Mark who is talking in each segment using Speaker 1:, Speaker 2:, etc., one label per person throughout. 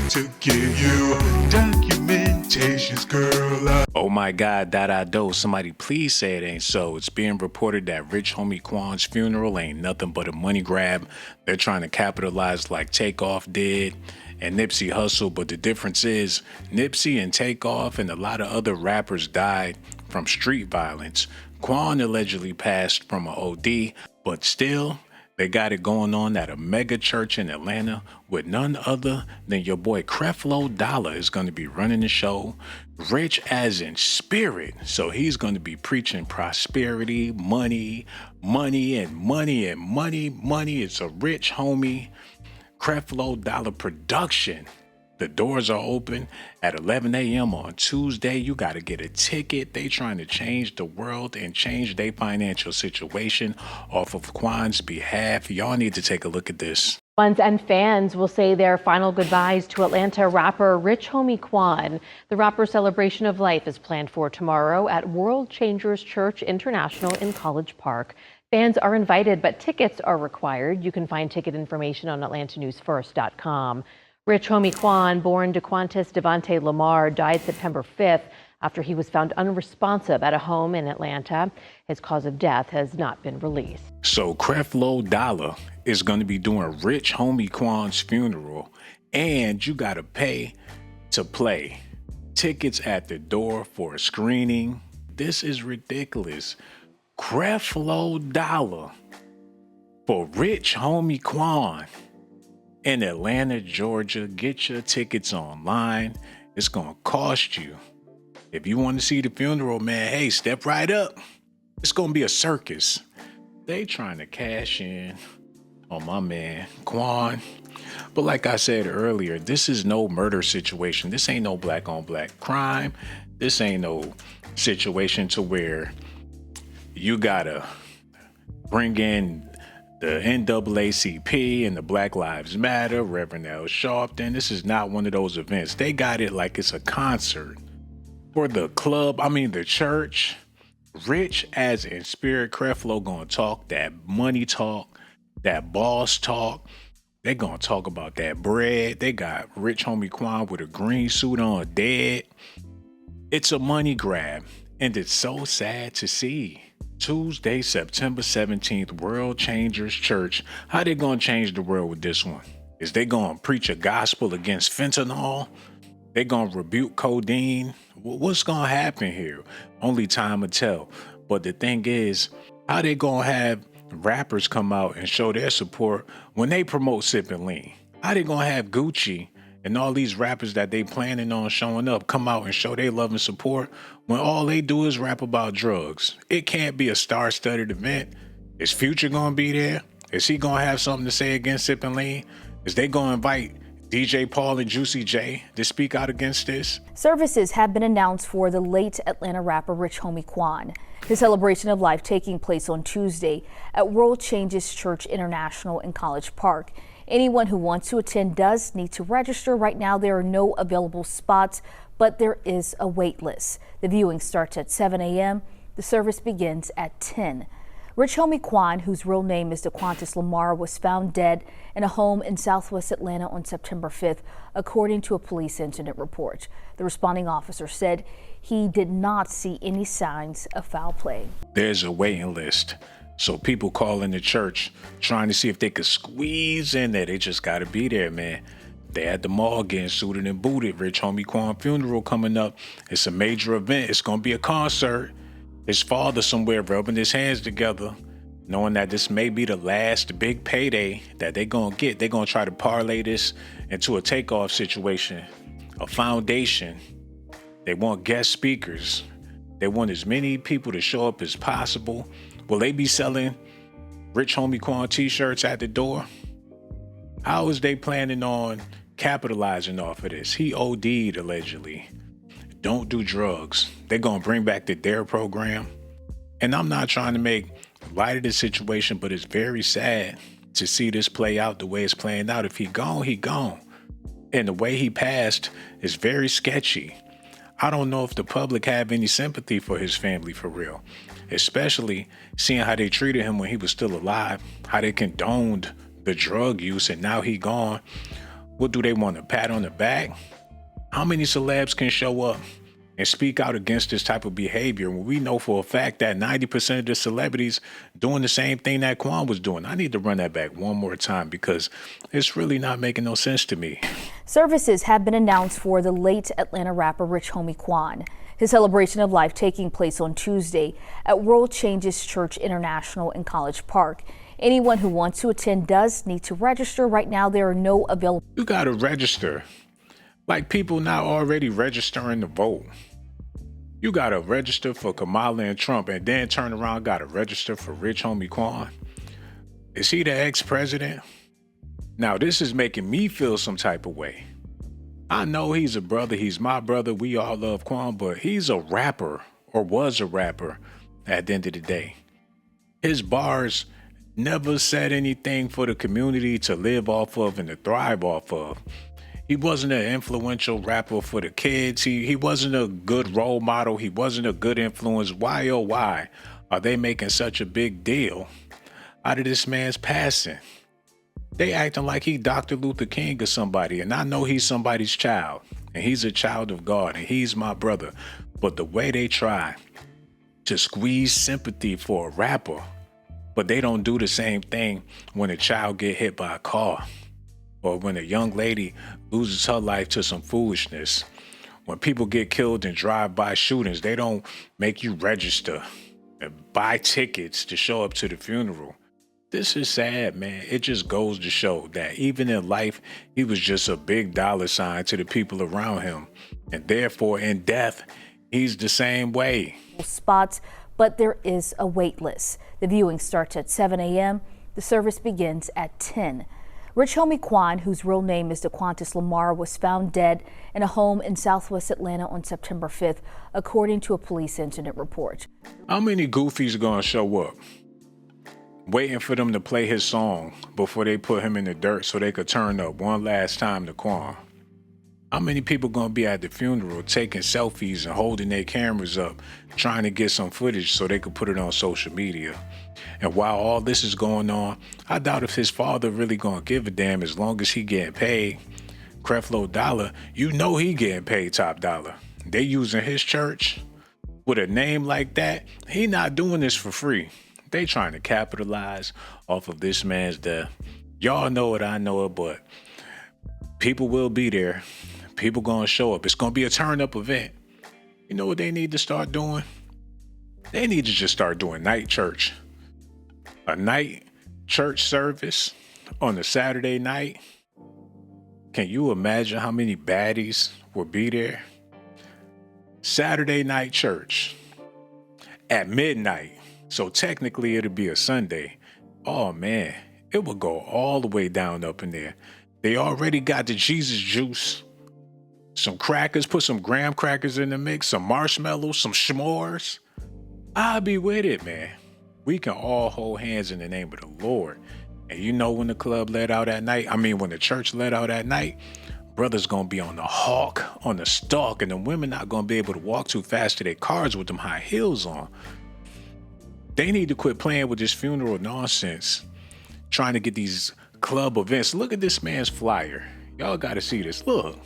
Speaker 1: to give you documentations, girl.
Speaker 2: Oh my God, DOCZ. Somebody please say it ain't so. It's being reported that Rich Homie Quan's funeral ain't nothing but a money grab. They're trying to capitalize like Takeoff did and Nipsey Hussle, but the difference is Nipsey and Takeoff and a lot of other rappers died from street violence. Quan allegedly passed from an OD, but still, they got it going on at a mega church in Atlanta with none other than your boy Creflo Dollar is going to be running the show. Rich as in spirit. So he's going to be preaching prosperity, money, and money. It's a Rich Homie Creflo Dollar production. The doors are open at 11 a.m. on Tuesday. You got to get a ticket. They trying to change the world and change their financial situation off of Quan's behalf. Y'all need to take a look at this.
Speaker 3: Fans and fans will say their final goodbyes to Atlanta rapper Rich Homie Quan. The rapper's celebration of life is planned for tomorrow at World Changers Church International in College Park. Fans are invited, but tickets are required. You can find ticket information on AtlantaNewsFirst.com. Rich Homie Quan, born DeQuantis Devontae Lamar, died September 5th after he was found unresponsive at a home in Atlanta. His cause of death has not been released.
Speaker 2: So Creflo Dollar is going to be doing Rich Homie Quan's funeral, and you got to pay to play. Tickets at the door for a screening. This is ridiculous. Creflo Dollar for Rich Homie Quan in Atlanta, Georgia. Get your tickets online. It's going to cost you. If you want to see the funeral, man, hey, step right up. It's going to be a circus. They trying to cash in on my man, Quan. But like I said earlier, this is no murder situation. This ain't no black on black crime. This ain't no situation to where you gotta bring in the NAACP and the Black Lives Matter, Reverend L. Sharpton. This is not one of those events. They got it like it's a concert for the club. The church. Rich as in spirit. Creflo gonna talk that money talk, that boss talk. They gonna talk about that bread. They got Rich Homie Quan with a green suit on, dead. It's a money grab, and it's so sad to see. Tuesday, September 17th, World Changers Church. How they gonna change the world with this one? Is they gonna preach a gospel against fentanyl? They gonna rebuke codeine? What's gonna happen here? Only time will tell. But the thing is, how they gonna have rappers come out and show their support when they promote sipping lean? How they gonna have Gucci and all these rappers that they planning on showing up come out and show their love and support when all they do is rap about drugs? It can't be a star-studded event. Is Future gonna be there? Is he gonna have something to say against sipping lean? Is they gonna invite DJ Paul and Juicy J to speak out against this?
Speaker 4: Services have been announced for the late Atlanta rapper Rich Homie Quan. His celebration of life taking place on Tuesday at World Changes Church International in College Park. Anyone who wants to attend does need to register. Right now, there are no available spots, but there is a wait list. The viewing starts at 7 a.m. The service begins at 10. Rich Homie Quan, whose real name is DeQuantis Lamar, was found dead in a home in Southwest Atlanta on September 5th, according to a police incident report. The responding officer said he did not see any signs of foul play.
Speaker 2: There's a waiting list. So people calling the church, trying to see if they could squeeze in there. They just got to be there, man. They at the mall getting suited and booted. Rich Homie Quan funeral coming up. It's a major event. It's going to be a concert. His father somewhere rubbing his hands together, knowing that this may be the last big payday that they're going to get. They're going to try to parlay this into a takeoff situation, a foundation. They want guest speakers. They want as many people to show up as possible. Will they be selling Rich Homie Quan t-shirts at the door? How is they planning on capitalizing off of this? He OD'd allegedly. Don't do drugs. They're going to bring back the DARE program. And I'm not trying to make light of the situation, but it's very sad to see this play out the way it's playing out. If he gone, he gone. And the way he passed is very sketchy. I don't know if the public have any sympathy for his family for real, especially seeing how they treated him when he was still alive, how they condoned the drug use, and now he gone. What do they want, a pat on the back? How many celebs can show up and speak out against this type of behavior when we know for a fact that 90% of the celebrities doing the same thing that Quan was doing? I need to run that back one more time because it's really not making no sense to me.
Speaker 4: Services have been announced for the late Atlanta rapper Rich Homie Quan. His celebration of life taking place on Tuesday at World Changes Church International in College Park. Anyone who wants to attend does need to register. Right now, there are no available.
Speaker 2: You got to register. Like people not already registering to vote. You got to register for Kamala and Trump and then turn around got to register for Rich Homie Quan. Is he the ex-president? Now, this is making me feel some type of way. I know he's a brother. He's my brother. We all love Quan, but he's a rapper or was a rapper at the end of the day. His bars never said anything for the community to live off of and to thrive off of. He wasn't an influential rapper for the kids. He wasn't a good role model. He wasn't a good influence. Why, oh, why are they making such a big deal out of this man's passing? They acting like he Dr. Luther King or somebody, and I know he's somebody's child, and he's a child of God, and he's my brother. But the way they try to squeeze sympathy for a rapper, but they don't do the same thing when a child get hit by a car, or when a young lady loses her life to some foolishness. When people get killed in drive-by shootings, they don't make you register and buy tickets to show up to the funeral. This is sad, man. It just goes to show that even in life, he was just a big dollar sign to the people around him. And therefore, in death, he's the same way.
Speaker 4: Spots, but there is a wait list. The viewing starts at 7 a.m. The service begins at 10. Rich Homie Quan, whose real name is DeQuantis Lamar, was found dead in a home in Southwest Atlanta on September 5th, according to a police incident report.
Speaker 2: How many goofies are gonna show up waiting for them to play his song before they put him in the dirt so they could turn up one last time to Quan? How many people gonna be at the funeral taking selfies and holding their cameras up, trying to get some footage so they could put it on social media? And while all this is going on, I doubt if his father really gonna give a damn as long as he getting paid. Creflo Dollar, you know he getting paid top dollar. They using his church with a name like that. He not doing this for free. They trying to capitalize off of this man's death. Y'all know it, I know it, but people will be there. People gonna show up. It's gonna be a turn-up event. You know what they need to start doing? They need to just start doing night church. A night church service on a Saturday night. Can you imagine how many baddies will be there? Saturday night church at midnight. So technically it'll be a Sunday. Oh man, it will go all the way down up in there. They already got the Jesus juice. Some crackers, put some graham crackers in the mix, some marshmallows, some s'mores. I'll be with it, man. We can all hold hands in the name of the Lord. And you know when the club let out at night, when the church let out at night, brother's gonna be on the hawk, on the stalk, and the women not gonna be able to walk too fast to their cars with them high heels on. They need to quit playing with this funeral nonsense, trying to get these club events. Look at this man's flyer. Y'all gotta see this. Look.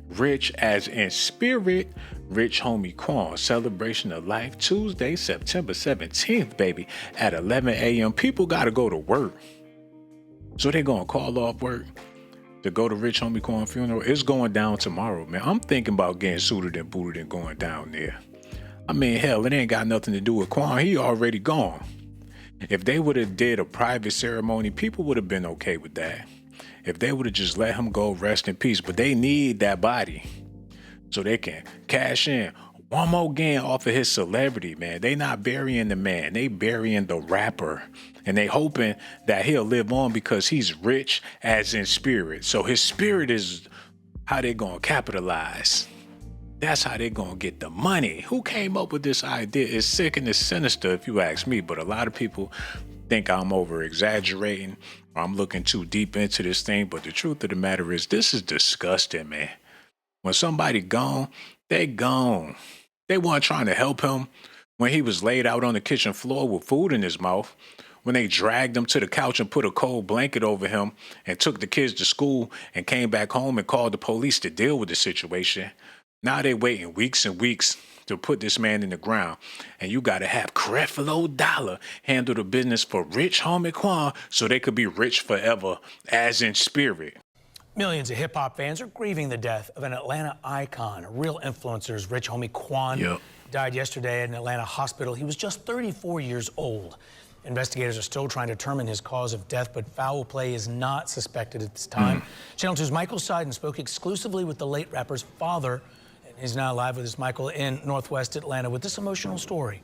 Speaker 2: Rich as in spirit, Rich Homie Quan, celebration of life, Tuesday, September 17th, baby, at 11 a.m. People gotta go to work. So they gonna call off work to go to Rich Homie Quan funeral. It's going down tomorrow, man. I'm thinking about getting suited and booted and going down there. Hell, it ain't got nothing to do with Quan. He already gone. If they would have did a private ceremony, people would have been okay with that. If they would have just let him go rest in peace, but they need that body so they can cash in one more gain off of his celebrity, man. They not burying the man. They burying the rapper. And they hoping that he'll live on because he's rich as in spirit. So his spirit is how they gonna capitalize. That's how they gonna get the money. Who came up with this idea? It's sick and it's sinister if you ask me, but a lot of people think I'm over exaggerating or I'm looking too deep into this thing. But the truth of the matter is this is disgusting, man. When somebody gone, they gone. They weren't trying to help him when he was laid out on the kitchen floor with food in his mouth. when they dragged him to the couch and put a cold blanket over him and took the kids to school and came back home and called the police to deal with the situation. Now they waiting weeks and weeks to put this man in the ground. And you got to have Creflo Dollar handle the business for rich Homie Quan so they could be rich forever, as in spirit.
Speaker 5: Millions of hip-hop fans are grieving the death of an Atlanta icon. A real influencer's Rich Homie Quan died yesterday at an Atlanta hospital. He was just 34 years old. Investigators are still trying to determine his cause of death, but foul play is not suspected at this time. Channel 2's Michael Seiden spoke exclusively with the late rapper's father, and he's now live with us, Michael, in Northwest Atlanta with this emotional story.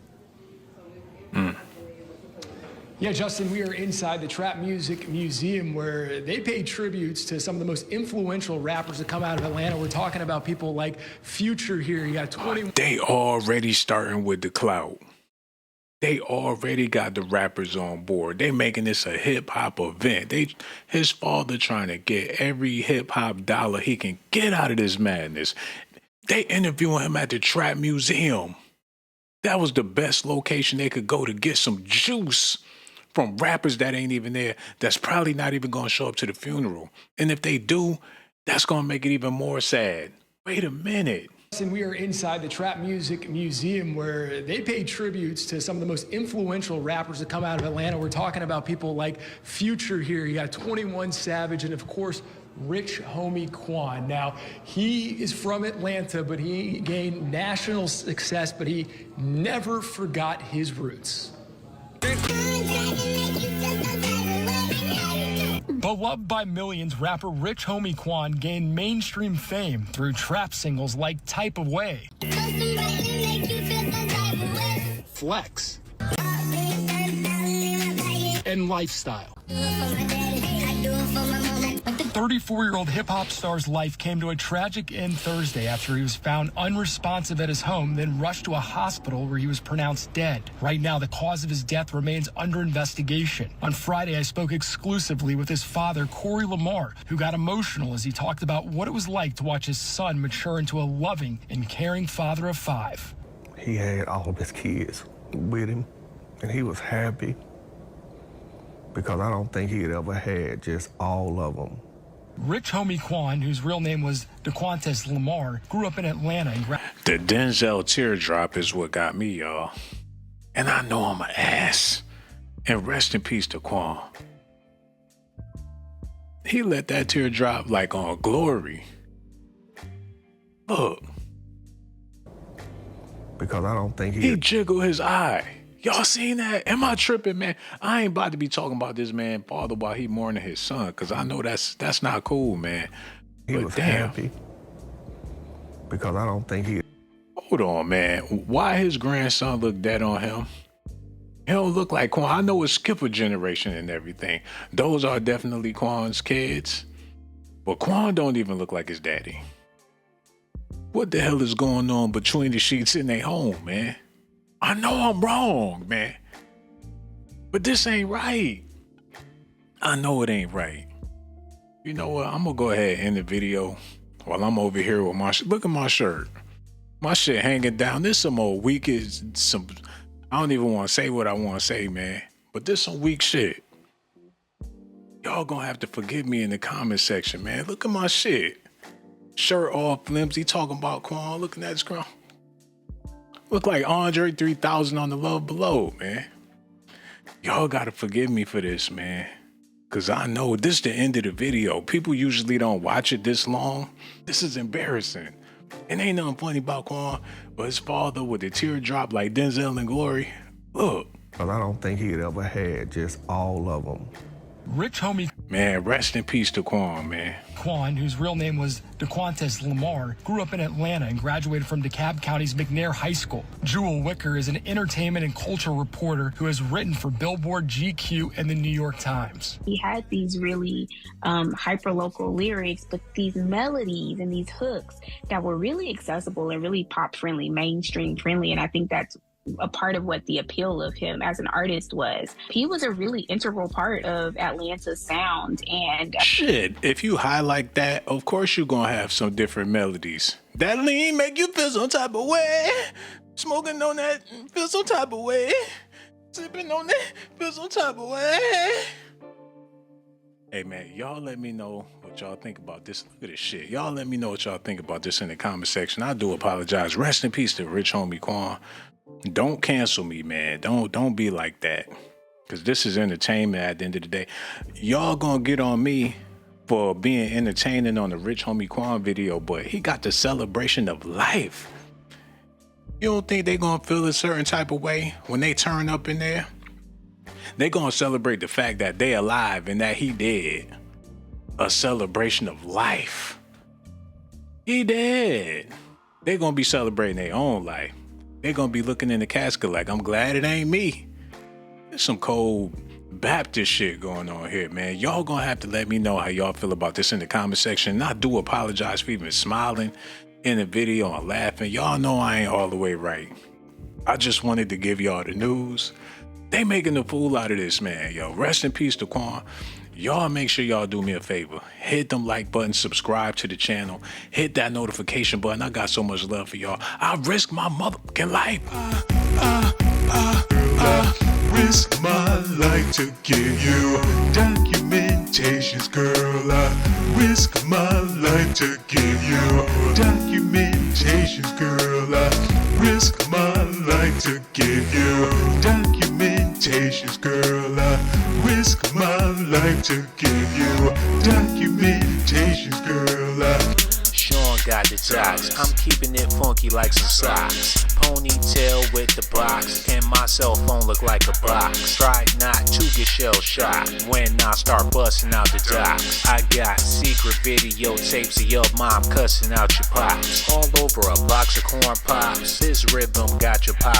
Speaker 6: Yeah, Justin, we are inside the Trap Music Museum where they pay tributes to some of the most influential rappers that come out of Atlanta. We're talking about people like Future here. You got 20.
Speaker 2: They already starting with the clout. They already got the rappers on board. They making this a hip-hop event. His father trying to get every hip-hop dollar he can get out of this madness. They interviewing him at the Trap Museum. That was the best location they could go to get some juice from rappers that ain't even there, that's probably not even going to show up to the funeral. And if they do, that's going to make it even more sad. Wait a minute.
Speaker 6: And we are inside the Trap Music Museum where they pay tributes to some of the most influential rappers that come out of Atlanta. We're talking about people like Future here. You got 21 Savage and, of course, Rich Homie Quan. Now, he is from Atlanta, but he gained national success, but he never forgot his roots.
Speaker 7: Beloved by millions, rapper Rich Homie Quan gained mainstream fame through trap singles like Type of Way, Flex, and Lifestyle. The 34-year-old hip-hop star's life came to a tragic end Thursday after he was found unresponsive at his home, then rushed to a hospital where he was pronounced dead. Right now, the cause of his death remains under investigation. On Friday, I spoke exclusively with his father, Corey Lamar, who got emotional as he talked about what it was like to watch his son mature into a loving and caring father of 5.
Speaker 8: He had all of his kids with him, and he was happy because I don't think he had ever had just all of them.
Speaker 7: Rich Homie Quan, whose real name was DOCZ Lamar, grew up in Atlanta.
Speaker 2: The Denzel teardrop is what got me, y'all. And I know I'm an ass. And rest in peace to Quan. He let that teardrop like on Glory. Look.
Speaker 8: Because I don't think
Speaker 2: he jiggled his eye. Y'all seen that? Am I tripping, man? I ain't about to be talking about this man father while he mourning his son, because I know that's not cool, man.
Speaker 8: He was happy. Because I don't think he...
Speaker 2: Hold on, man. Why his grandson look dead on him? He don't look like Quan. I know it's Skipper generation and everything. Those are definitely Quan's kids. But Quan don't even look like his daddy. What the hell is going on between the sheets in their home, man? I know I'm wrong, man. But this ain't right. I know it ain't right. You know what? I'm going to go ahead and end the video while I'm over here with my... Look at my shirt. My shit hanging down. This some old weak... I don't even want to say what I want to say, man. But this some weak shit. Y'all going to have to forgive me in the comment section, man. Look at my shit. Shirt all flimsy. Talking about Quan. Looking at his crown. Look like Andre 3000 on the Love Below, man. Y'all gotta forgive me for this, man. Cause I know this is the end of the video. People usually don't watch it this long. This is embarrassing. And ain't nothing funny about Quan, but his father with the teardrop like Denzel in Glory. Look.
Speaker 8: Because I don't think he had ever had just all of them.
Speaker 7: Rich Homie...
Speaker 2: Man, rest in peace to Quan, man.
Speaker 7: Quan, whose real name was DOCZ Lamar, grew up in Atlanta and graduated from DeKalb County's McNair High School. Jewel Wicker is an entertainment and culture reporter who has written for Billboard, GQ, and the New York Times.
Speaker 9: He had these really hyper-local lyrics, but these melodies and these hooks that were really accessible and really pop-friendly, mainstream-friendly, and I think that's a part of what the appeal of him as an artist was. He was a really integral part of Atlanta's sound. And
Speaker 2: shit, if you highlight that, of course you're gonna have some different melodies. That lean make you feel some type of way. Smoking on that, feel some type of way. Sipping on that, feel some type of way. Hey man, y'all let me know what y'all think about this. Look at this shit. Y'all let me know what y'all think about this in the comment section. I do apologize. Rest in peace to Rich Homie Quan. Don't cancel me, man. Don't be like that. Cause this is entertainment at the end of the day. Y'all gonna get on me for being entertaining on the Rich Homie Quan video, but he got the celebration of life. You don't think they gonna feel a certain type of way when they turn up in there? They gonna celebrate the fact that they alive and that he dead. A celebration of life. He dead. They gonna be celebrating their own life. They gonna be looking in the casket like, I'm glad it ain't me. There's some cold Baptist shit going on here, man. Y'all gonna have to let me know how y'all feel about this in the comment section. And I do apologize for even smiling in the video and laughing. Y'all know I ain't all the way right. I just wanted to give y'all the news. They making a fool out of this, man. Yo, rest in peace to Quan. Y'all make sure y'all do me a favor. Hit them like buttons, subscribe to the channel, hit that notification button. I got so much love for y'all. I risk my motherfucking life.
Speaker 1: Risk my life to give you documentations, girl. I risk my life to give you documentations, girl. I risk my life to give you documentations, girl. I risk my life to give you documentations, girl.
Speaker 10: Sean got the docs. I'm keeping it funky like some socks. Ponytail with the box, and my cell phone look like a box. Try not to get shell shocked when I start busting out the docs. I got secret videotapes of your mom cussing out your pops. All over a box of corn pops. This rhythm got your pop